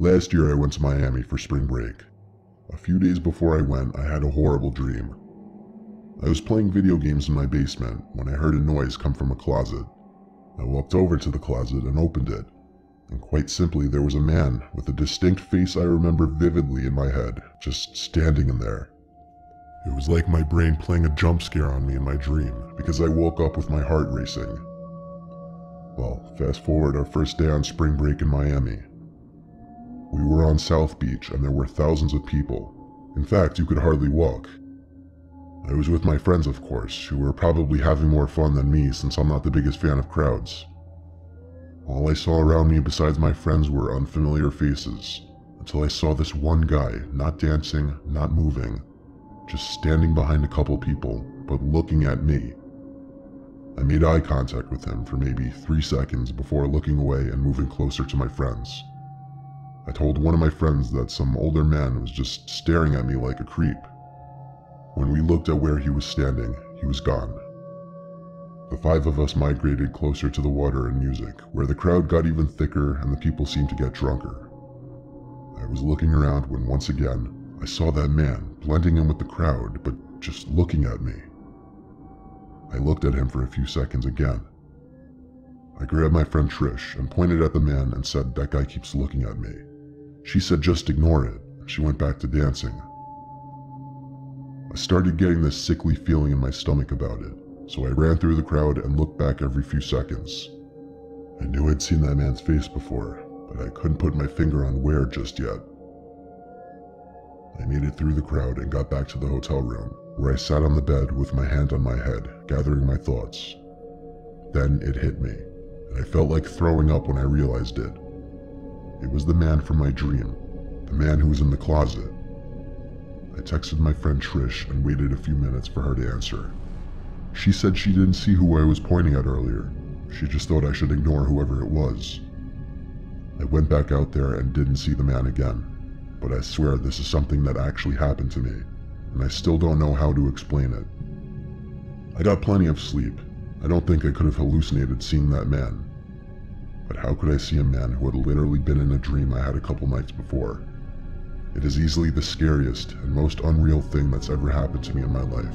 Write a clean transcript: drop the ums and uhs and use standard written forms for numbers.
Last year I went to Miami for spring break. A few days before I went, I had a horrible dream. I was playing video games in my basement when I heard a noise come from a closet. I walked over to the closet and opened it, and quite simply there was a man with a distinct face I remember vividly in my head, just standing in there. It was like my brain playing a jump scare on me in my dream, because I woke up with my heart racing. Well, fast forward our first day on spring break in Miami. We were on South Beach and there were thousands of people. In fact, you could hardly walk. I was with my friends, of course, who were probably having more fun than me since I'm not the biggest fan of crowds. All I saw around me besides my friends were unfamiliar faces, until I saw this one guy, not dancing, not moving, just standing behind a couple people, but looking at me. I made eye contact with him for maybe 3 seconds before looking away and moving closer to my friends. I told one of my friends that some older man was just staring at me like a creep. When we looked at where he was standing, he was gone. The 5 of us migrated closer to the water and music, where the crowd got even thicker and the people seemed to get drunker. I was looking around when once again, I saw that man blending in with the crowd, but just looking at me. I looked at him for a few seconds again. I grabbed my friend Trish and pointed at the man and said, "That guy keeps looking at me." She said just ignore it, and she went back to dancing. I started getting this sickly feeling in my stomach about it, so I ran through the crowd and looked back every few seconds. I knew I'd seen that man's face before, but I couldn't put my finger on where just yet. I made it through the crowd and got back to the hotel room, where I sat on the bed with my hand on my head, gathering my thoughts. Then it hit me, and I felt like throwing up when I realized it. It was the man from my dream, the man who was in the closet. I texted my friend Trish and waited a few minutes for her to answer. She said she didn't see who I was pointing at earlier. She just thought I should ignore whoever it was. I went back out there and didn't see the man again, but I swear this is something that actually happened to me, and I still don't know how to explain it. I got plenty of sleep. I don't think I could have hallucinated seeing that man. But how could I see a man who had literally been in a dream I had a couple nights before? It is easily the scariest and most unreal thing that's ever happened to me in my life.